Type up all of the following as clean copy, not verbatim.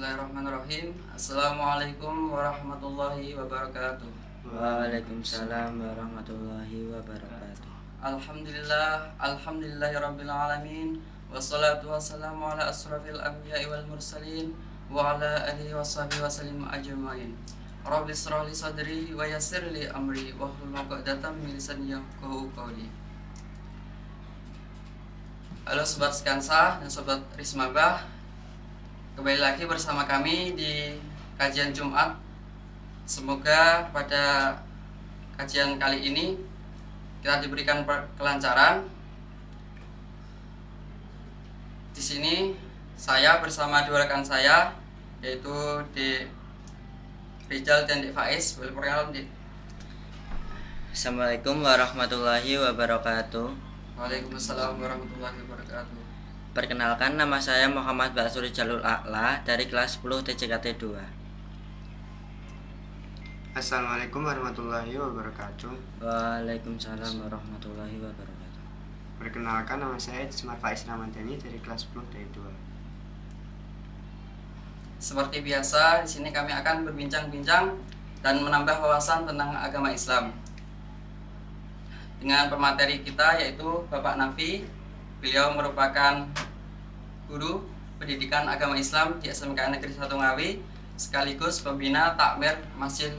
Bismillahirrahmanirrahim. Assalamualaikum warahmatullahi wabarakatuh. Waalaikumsalam warahmatullahi wabarakatuh. Alhamdulillahirabbil alamin. Wassalatu wassalamu ala asrofil anbiya'i wal mursalin wa ala alihi washabihi wasallim ajmain. Rabbi shrah li sadri wa yassir li amri wahlul 'uqdatam min lisani yafqahu qawli. Halo sobat Skansa dan sobat Rismabah, kembali lagi bersama kami di kajian Jumat. Semoga pada kajian kali ini kita diberikan kelancaran. Di sini saya bersama dua rekan saya, yaitu di Rizal dan di Faiz. Boleh perkenalan, Dik? Assalamualaikum warahmatullahi wabarakatuh. Waalaikumsalam warahmatullahi wabarakatuh. Perkenalkan, nama saya Muhammad Basuri Jalul A'la dari kelas 10 TCKT 2. Assalamualaikum warahmatullahi wabarakatuh. Waalaikumsalam warahmatullahi wabarakatuh. Perkenalkan, nama saya Ismar Faiz Ramadhani dari kelas 10 D2. Seperti biasa, di sini kami akan berbincang-bincang dan menambah wawasan tentang agama Islam dengan pemateri kita, yaitu Bapak Nafi. Beliau merupakan guru pendidikan agama Islam di SMK Negeri 1 Ngawi, sekaligus pembina takmir Masjid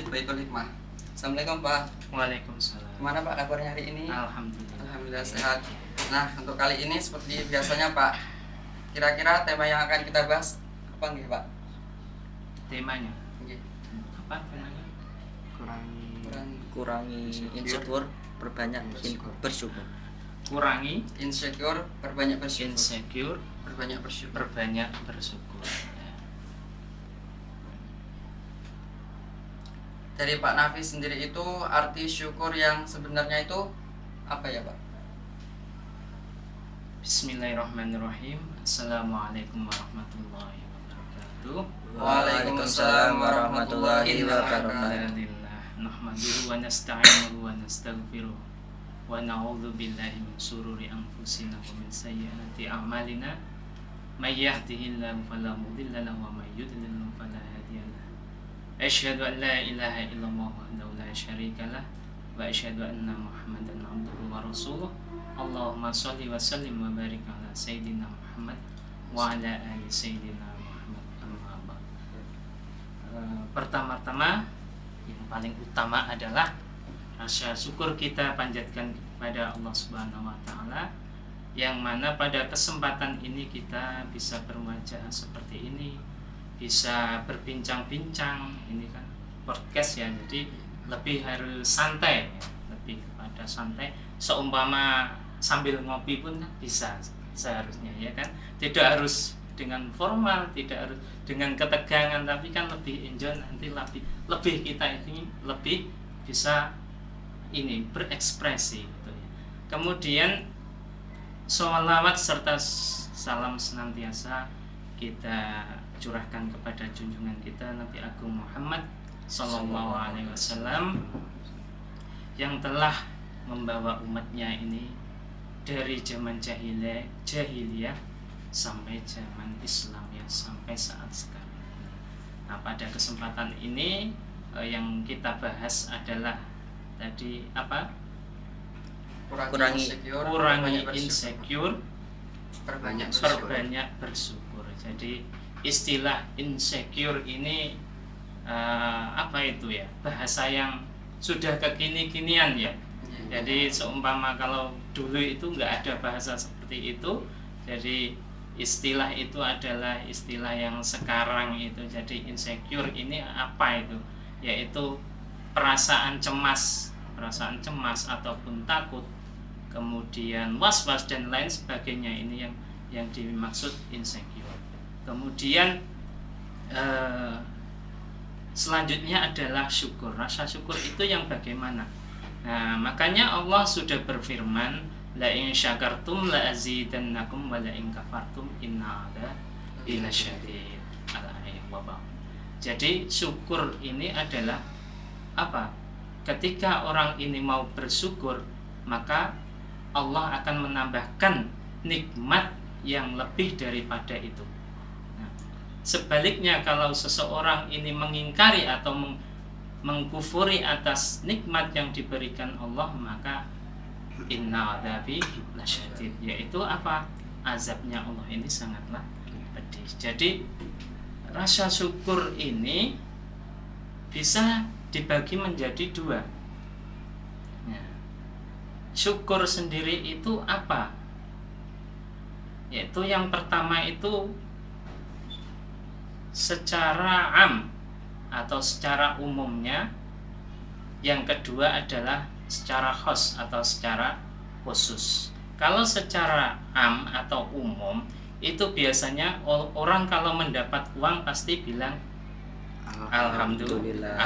Baitul Hikmah. Assalamualaikum, Pak. Waalaikumsalam. Gimana Pak kabarnya hari ini? Alhamdulillah Sehat. Nah, untuk kali ini seperti biasanya Pak, kira-kira tema yang akan kita bahas apa nggih, Pak? Temanya Nggih. apa temanya? Kurangi insecure, perbanyak bersyukur. Kurangi Insecure, perbanyak bersyukur. insecure, Perbanyak bersyukur. perbanyak bersyukur. Ya. Dari Pak Nafi sendiri itu arti syukur yang sebenarnya itu apa ya, Pak? Bismillahirrahmanirrahim. Assalamualaikum warahmatullahi wabarakatuh. Waalaikumsalam warahmatullahi wabarakatuh. Alhamdulillah. Nahmaduhu wa nasta'inuhu wa nastaghfiruh. Wa na'udzu billahi min syururi anfusina wa min sayyiati a'malina. May yahdihillahu fala mudilla lahu wa may yudlil fala hadiya lahu. Asyhadu an la ilaha illallah wahdahu la syarika lah wa asyhadu anna Muhammadan abduhu wa rasuluh. Allahumma shalli wa sallim wa barik ala sayyidina Muhammad wa ala ali sayyidina Muhammad. Amma ba'd. Pertama-tama yang paling utama adalah rasa syukur kita panjatkan kepada Allah Subhanahu wa taala, yang mana pada kesempatan ini kita bisa berwajah seperti ini, bisa berbincang-bincang. Ini kan podcast ya, jadi lebih harus santai ya, lebih pada santai. Seumpama sambil ngopi pun bisa seharusnya, ya kan, tidak harus dengan formal, tidak harus dengan ketegangan, tapi kan lebih enjoy, nanti lebih kita ini lebih bisa ini berekspresi gitu ya. Kemudian sholawat serta salam senantiasa kita curahkan kepada junjungan kita Nabi Agung Muhammad Sallallahu Alaihi Wasallam, yang telah membawa umatnya ini dari zaman jahiliyah sampai zaman Islam ya, sampai saat sekarang. Nah, pada kesempatan ini yang kita bahas adalah tadi apa? Kurangi insecure, perbanyak bersyukur. Jadi istilah insecure ini apa itu ya? Bahasa yang sudah kekini-kinian ya. Jadi seumpama kalau dulu itu nggak ada bahasa seperti itu, jadi istilah itu adalah istilah yang sekarang itu. Jadi insecure ini apa itu? Yaitu perasaan cemas ataupun takut, kemudian was-was dan lain sebagainya, ini yang dimaksud insecure. Kemudian selanjutnya adalah syukur. Rasa syukur itu yang bagaimana? Nah, makanya Allah sudah berfirman, la in syakartum la azidannakum wa la in kafartum inna adabi lasyadid. Al-ayat wabah. Jadi syukur ini adalah apa? Ketika orang ini mau bersyukur, maka Allah akan menambahkan nikmat yang lebih daripada itu. Nah, Sebaliknya kalau seseorang ini mengingkari atau mengkufuri atas nikmat yang diberikan Allah, maka inna adzabi lasyadid, yaitu apa? Azabnya Allah ini sangatlah pedih. Jadi rasa syukur ini bisa dibagi menjadi dua. Ya. Syukur sendiri itu apa? Yaitu yang pertama itu secara am atau secara umumnya, yang kedua adalah secara khos atau secara khusus. Kalau secara am atau umum itu biasanya orang kalau mendapat uang pasti bilang Alhamdulillah.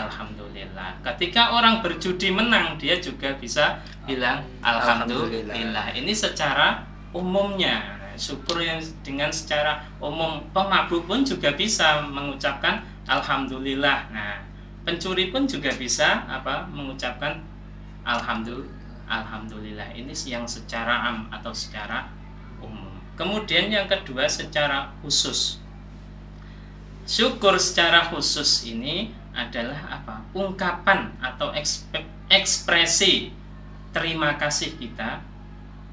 Ketika orang berjudi menang, dia juga bisa bilang Alhamdulillah. Ini secara umumnya. Syukur yang dengan secara umum, pemabuk pun juga bisa mengucapkan Alhamdulillah. Nah, pencuri pun juga bisa mengucapkan Alhamdulillah. Ini yang secara am atau secara umum. Kemudian yang kedua secara khusus. Syukur secara khusus ini adalah ungkapan atau ekspresi terima kasih kita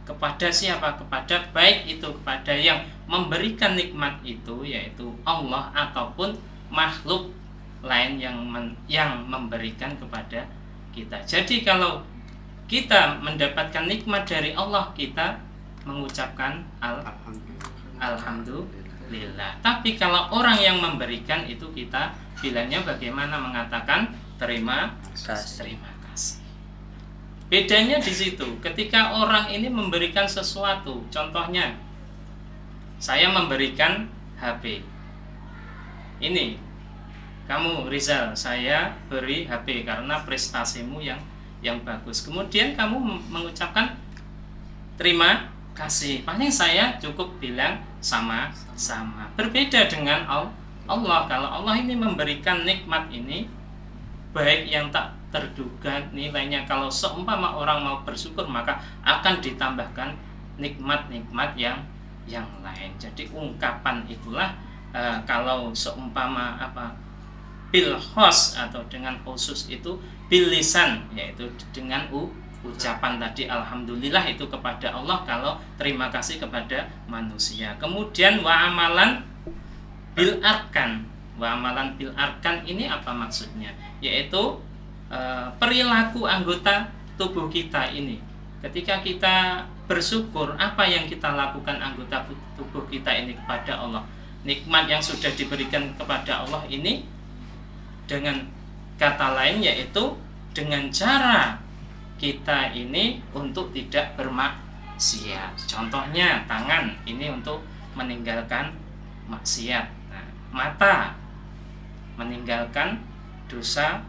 kepada siapa? Kepada baik itu kepada yang memberikan nikmat itu, yaitu Allah ataupun makhluk lain yang memberikan kepada kita. Jadi kalau kita mendapatkan nikmat dari Allah, kita mengucapkan Alhamdulillah. Tapi kalau orang yang memberikan itu, kita bilangnya bagaimana? Mengatakan terima kasih. Bedanya di situ. Ketika orang ini memberikan sesuatu, contohnya saya memberikan HP. Ini kamu Rizal, saya beri HP karena prestasimu yang bagus. Kemudian kamu mengucapkan terima kasih. Paling saya cukup bilang sama-sama. Berbeda dengan Allah. Kalau Allah ini memberikan nikmat ini, baik yang tak terduga nilainya, kalau seumpama orang mau bersyukur maka akan ditambahkan nikmat-nikmat yang lain. Jadi ungkapan itulah kalau seumpama bil khos atau dengan khusus itu bil lisan, yaitu dengan ucapan tadi Alhamdulillah itu kepada Allah, kalau terima kasih kepada manusia. Kemudian wa amalan bil arkan. Wa amalan bil arkan ini apa maksudnya? Yaitu perilaku anggota tubuh kita ini. Ketika kita bersyukur, apa yang kita lakukan anggota tubuh kita ini kepada Allah? Nikmat yang sudah diberikan kepada Allah ini, dengan kata lain yaitu dengan cara kita ini untuk tidak bermaksiat. Contohnya tangan ini untuk meninggalkan maksiat. Nah, mata meninggalkan dosa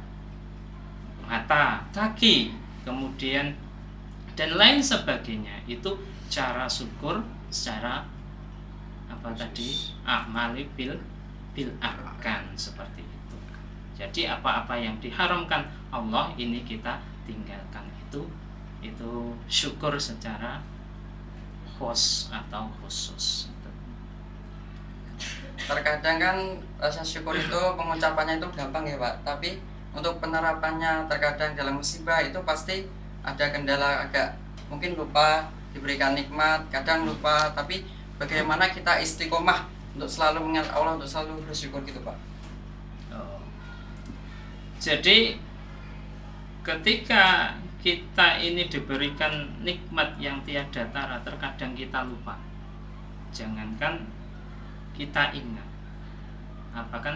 mata, kaki, kemudian dan lain sebagainya. Itu cara syukur secara amali bil arkan, seperti itu. Jadi apa-apa yang diharamkan Allah ini kita tinggalkan. Itu syukur secara khos atau khusus. Terkadang kan rasa syukur itu pengucapannya itu gampang ya Pak, tapi untuk penerapannya terkadang dalam musibah itu pasti ada kendala, agak mungkin lupa diberikan nikmat, kadang lupa. Tapi bagaimana kita istiqomah untuk selalu mengingat Allah, untuk selalu bersyukur gitu Pak? Jadi ketika kita ini diberikan nikmat yang tiada tara, terkadang kita lupa. Jangankan kita ingat,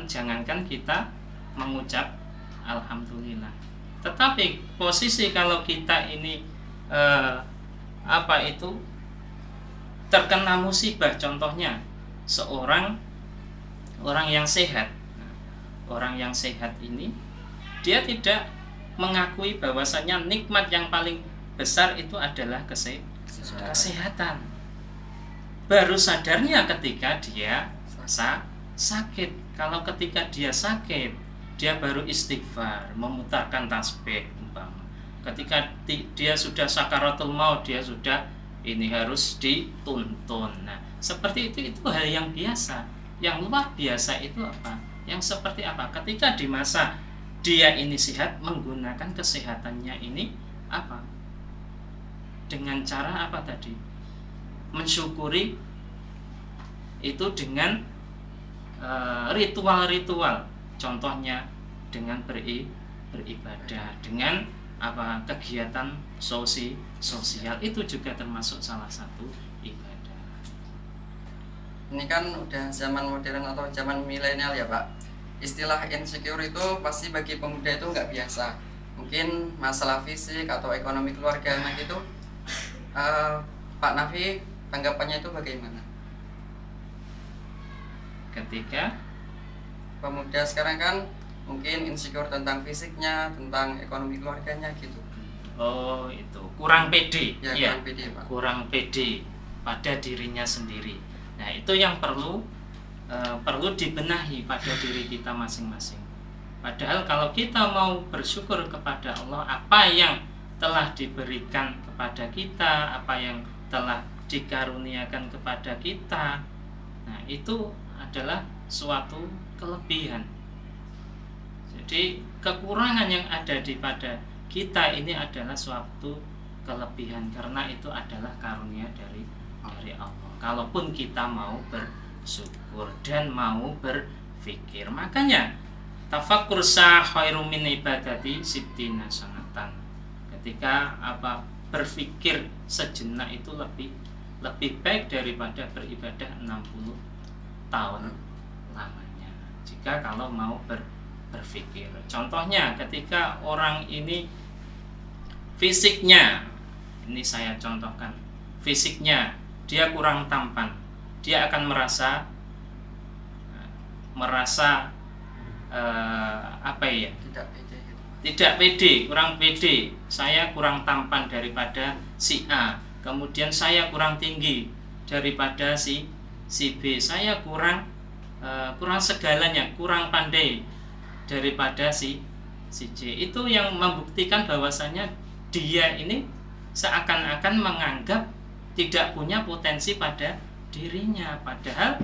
jangankan kita mengucap Alhamdulillah. Tetapi posisi kalau kita ini terkena musibah, contohnya orang yang sehat. Orang yang sehat ini dia tidak mengakui bahwasanya nikmat yang paling besar itu adalah kesehatan. Baru sadarnya ketika dia sakit. Kalau ketika dia sakit, dia baru istighfar, memutarkan tasbih umpama. Ketika dia sudah sakaratul maut, dia sudah harus dituntun. Nah, seperti itu hal yang biasa. yang luar biasa itu apa? Yang seperti apa? Ketika di masa dia ini sehat, menggunakan kesehatannya ini apa? Dengan cara apa tadi? Mensyukuri itu dengan ritual-ritual. Contohnya dengan beribadah, dengan apa, kegiatan sosial itu juga termasuk salah satu ibadah. Ini kan udah zaman modern atau zaman milenial ya Pak. Istilah insecure itu pasti bagi pemuda itu nggak biasa. Mungkin masalah fisik atau ekonomi keluarga anak itu. Pak Nafi, tanggapannya itu bagaimana? Ketika Pemuda sekarang kan mungkin insecure tentang fisiknya, tentang ekonomi keluarganya gitu. oh itu kurang pede, Ya, ya, kurang pede Pak. kurang pede pada dirinya sendiri. Nah itu yang perlu dibenahi pada diri kita masing-masing. Padahal kalau kita mau bersyukur kepada Allah, apa yang telah diberikan kepada kita, apa yang telah dikaruniakan kepada kita, nah itu adalah suatu kelebihan. Jadi kekurangan yang ada di pada kita ini adalah suatu kelebihan, karena itu adalah karunia dari Allah. Kalaupun kita mau bersyukur dan mau berpikir, makanya tafakkur khairum min ibadati sittina sanatan. Ketika apa, berpikir sejenak itu lebih baik daripada beribadah 60 tahun lamanya. Jika kalau mau berpikir, contohnya ketika orang ini fisiknya, ini saya contohkan, fisiknya dia kurang tampan, dia akan merasa apa ya? Tidak pede gitu. Tidak pede, kurang pede. Saya kurang tampan daripada si A, kemudian saya kurang tinggi daripada si B. Saya kurang segalanya, kurang pandai daripada si C. Itu yang membuktikan bahwasanya dia ini seakan-akan menganggap tidak punya potensi pada dirinya. Padahal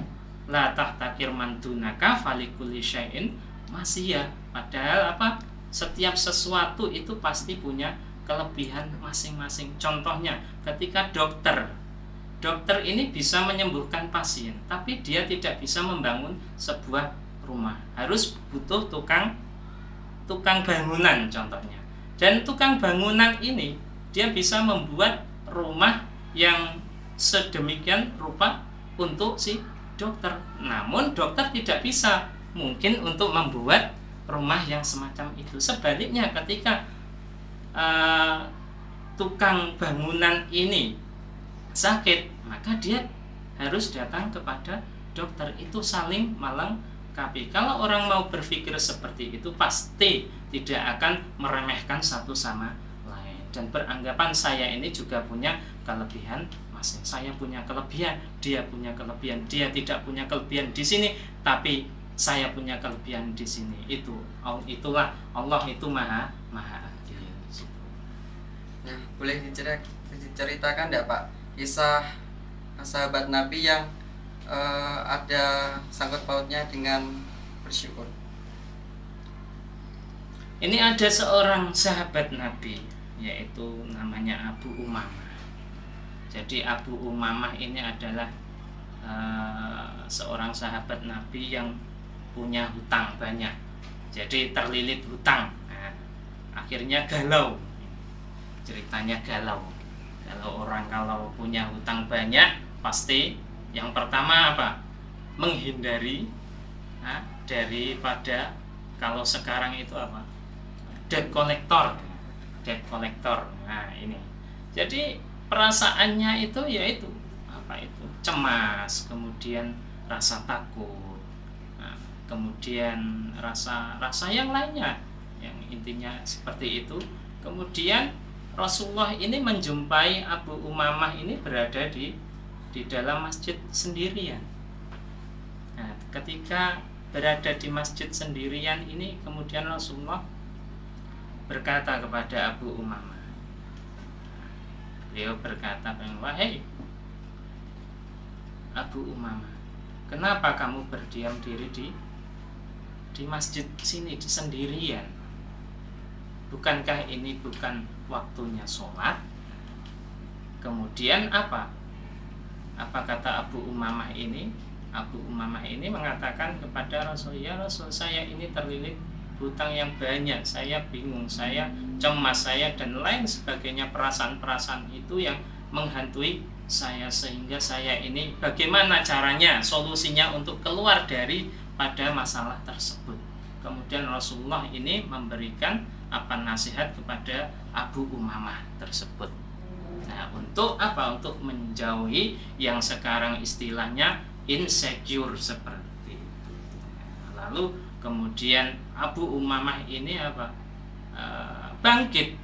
la tahtakir man dunaka falikulli syai'in masiyah. Padahal apa? Setiap sesuatu itu pasti punya kelebihan masing-masing. Contohnya ketika dokter ini bisa menyembuhkan pasien, tapi dia tidak bisa membangun sebuah rumah. Harus butuh tukang bangunan contohnya. Dan tukang bangunan ini dia bisa membuat rumah yang sedemikian rupa untuk si dokter. Namun dokter tidak bisa mungkin untuk membuat rumah yang semacam itu. Sebaliknya ketika tukang bangunan ini sakit, maka dia harus datang kepada dokter. Itu saling melengkapi. Kalau orang mau berpikir seperti itu, pasti tidak akan meremehkan satu sama lain dan beranggapan saya ini juga punya kelebihan masing. Saya punya kelebihan, dia punya kelebihan, dia tidak punya kelebihan di sini, tapi saya punya kelebihan di sini. Itulah Allah itu maha adil. Nah, boleh diceritakan enggak Pak kisah sahabat Nabi yang ada sangkut pautnya dengan bersyukur? Ini ada seorang sahabat Nabi, yaitu namanya Abu Umamah. Jadi Abu Umamah ini adalah seorang sahabat Nabi yang punya hutang banyak. Jadi terlilit hutang. Nah, akhirnya galau. Ceritanya galau. Kalau orang kalau punya hutang banyak, pasti yang pertama apa? Menghindari daripada, kalau sekarang itu apa? Debt collector. Nah, ini. Jadi perasaannya itu yaitu apa itu? Cemas, kemudian rasa takut. Nah, kemudian rasa yang lainnya yang intinya seperti itu. Kemudian Rasulullah ini menjumpai Abu Umamah ini berada di dalam masjid sendirian. Nah, ketika berada di masjid sendirian ini, kemudian Rasulullah berkata kepada Abu Umamah. Beliau berkata, wahai Abu Umamah, kenapa kamu berdiam diri di masjid sini sendirian? Bukankah ini bukan waktunya sholat? Kemudian apa kata Abu Umamah ini? Abu Umamah ini mengatakan kepada Rasul, ya Rasul, saya ini terlilit hutang yang banyak, saya bingung, saya cemas, saya dan lain sebagainya, perasaan-perasaan itu yang menghantui saya, sehingga saya ini bagaimana caranya, solusinya untuk keluar dari pada masalah tersebut. Kemudian Rasulullah ini memberikan nasihat kepada Abu Umamah tersebut. Nah, untuk apa? Untuk menjauhi yang sekarang istilahnya insecure seperti itu. Lalu kemudian Abu Umamah ini bangkit.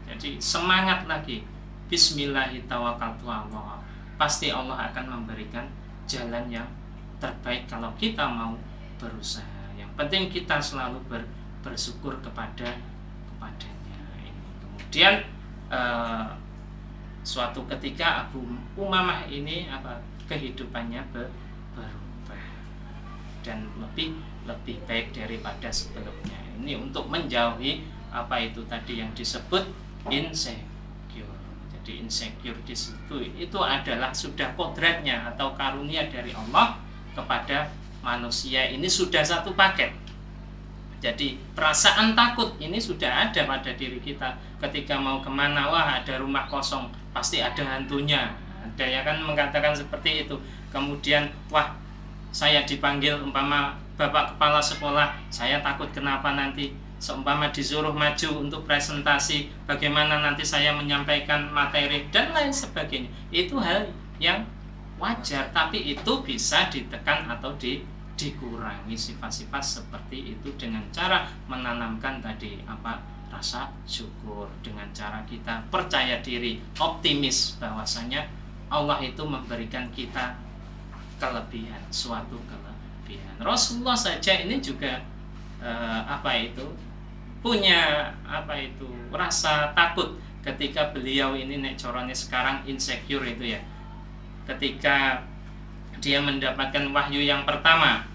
Jadi semangat lagi. Bismillahirrahmanirrahim. Pasti Allah akan memberikan jalan yang terbaik kalau kita mau berusaha. Yang penting kita selalu bersyukur kepadanya. Kemudian suatu ketika Abu Umamah ini kehidupannya berubah dan lebih baik daripada sebelumnya. Ini untuk menjauhi itu tadi yang disebut insecure. Jadi insecure di situ itu adalah sudah kodratnya atau karunia dari Allah kepada manusia. Ini sudah satu paket. Jadi perasaan takut ini sudah ada pada diri kita. Ketika mau kemana, wah ada rumah kosong, pasti ada hantunya. Ada ya kan mengatakan seperti itu. Kemudian wah saya dipanggil umpama bapak kepala sekolah, saya takut kenapa nanti. Seumpama disuruh maju untuk presentasi, bagaimana nanti saya menyampaikan materi dan lain sebagainya. Itu hal yang wajar, tapi itu bisa ditekan atau dikurangi sifat-sifat seperti itu dengan cara menanamkan tadi rasa syukur, dengan cara kita percaya diri, optimis bahwasanya Allah itu memberikan kita kelebihan, suatu kelebihan. Rasulullah saja ini juga punya rasa takut ketika beliau ini nek corone sekarang insecure itu ya. Ketika dia mendapatkan wahyu yang pertama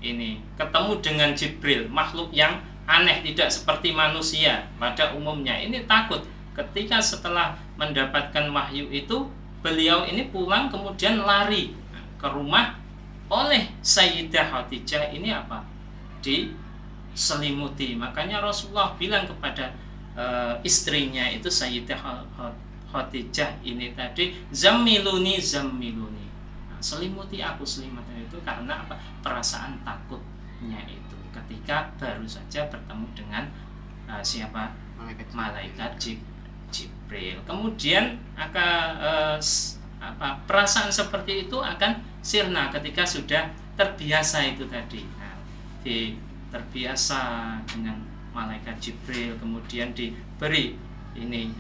ini ketemu dengan Jibril, makhluk yang aneh, tidak seperti manusia pada umumnya. Ini takut ketika setelah mendapatkan wahyu itu beliau ini pulang kemudian lari ke rumah oleh Sayyidah Khadijah ini diselimuti. Makanya Rasulullah bilang kepada istrinya itu Sayyidah Khadijah ini tadi, zammiluni. Nah, selimuti aku itu karena perasaan takutnya itu ketika baru saja bertemu dengan siapa? Malaikat Jibril. Kemudian perasaan seperti itu akan sirna ketika sudah terbiasa itu tadi. Nah, terbiasa dengan malaikat Jibril, kemudian diberi ini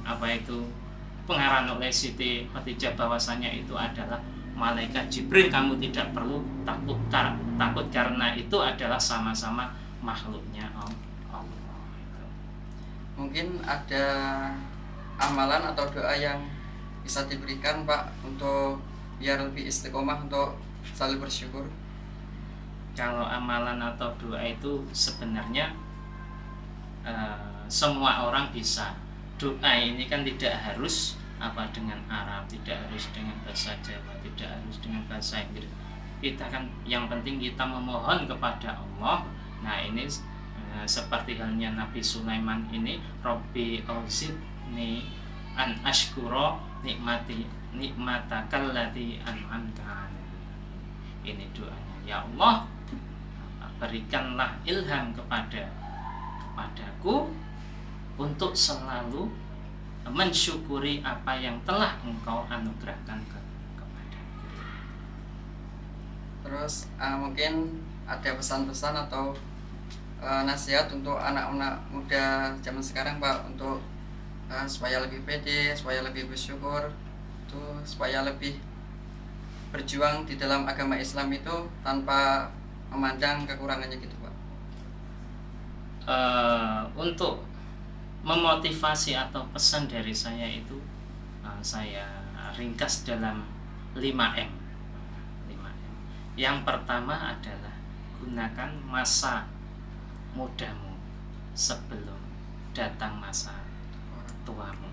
pengarahan oleh Siti Khadijah bahwasanya itu adalah malaikat Jibril, kamu tidak perlu takut karena itu adalah sama-sama makhluknya Allah. Mungkin ada amalan atau doa yang bisa diberikan Pak untuk biar lebih istiqomah untuk selalu bersyukur. Kalau amalan atau doa itu sebenarnya semua orang bisa. Doa ini kan tidak harus dengan Arab, tidak harus dengan bahasa Jawa, tidak harus dengan bahasa Inggris. Kita kan yang penting kita memohon kepada Allah. Nah, ini seperti halnya Nabi Sulaiman ini, Rabbi ausidni an ashkura nikmatakal lati an'amta. Ini doanya. Ya Allah, berikanlah ilham kepadaku untuk selalu mensyukuri apa yang telah Engkau anugerahkan kepadaku. Terus mungkin ada pesan-pesan atau nasihat untuk anak-anak muda zaman sekarang Pak, untuk supaya lebih pede, supaya lebih bersyukur, supaya lebih berjuang di dalam agama Islam itu tanpa memandang kekurangannya gitu Pak. Untuk memotivasi atau pesan dari saya itu saya ringkas dalam 5M. Yang pertama adalah gunakan masa mudamu sebelum datang masa tuamu.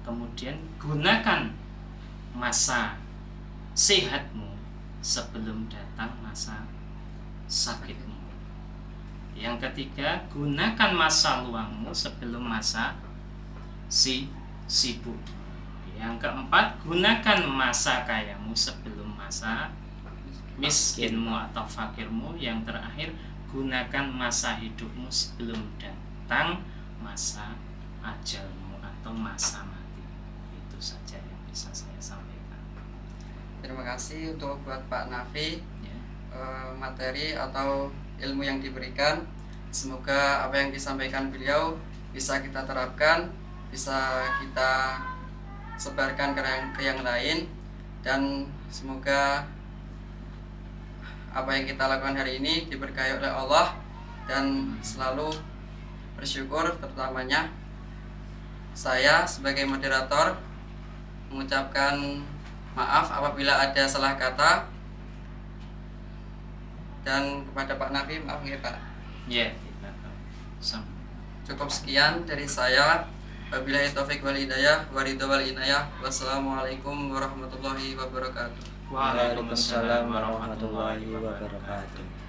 Kemudian gunakan masa sehatmu sebelum datang masa sakitmu. Yang ketiga, gunakan masa luangmu sebelum masa sibuk. Yang keempat, gunakan masa kayamu sebelum masa miskinmu atau fakirmu. Yang terakhir, gunakan masa hidupmu sebelum datang masa ajalmu atau masa mati. Itu saja yang bisa saya sampaikan. Terima kasih untuk buat Pak Nafi, Ya. materi atau ilmu yang diberikan. Semoga apa yang disampaikan beliau bisa kita terapkan, bisa kita sebarkan ke yang lain, dan semoga apa yang kita lakukan hari ini diberkahi oleh Allah dan selalu bersyukur. Terutamanya saya sebagai moderator mengucapkan maaf apabila ada salah kata, dan kepada Pak Nafi maaf ya Pak. Ya, kita Cukup sekian dari saya. Wabillahi taufik wal hidayah wa ridho wal inayah. Wassalamualaikum warahmatullahi wabarakatuh. Waalaikumsalam warahmatullahi wabarakatuh.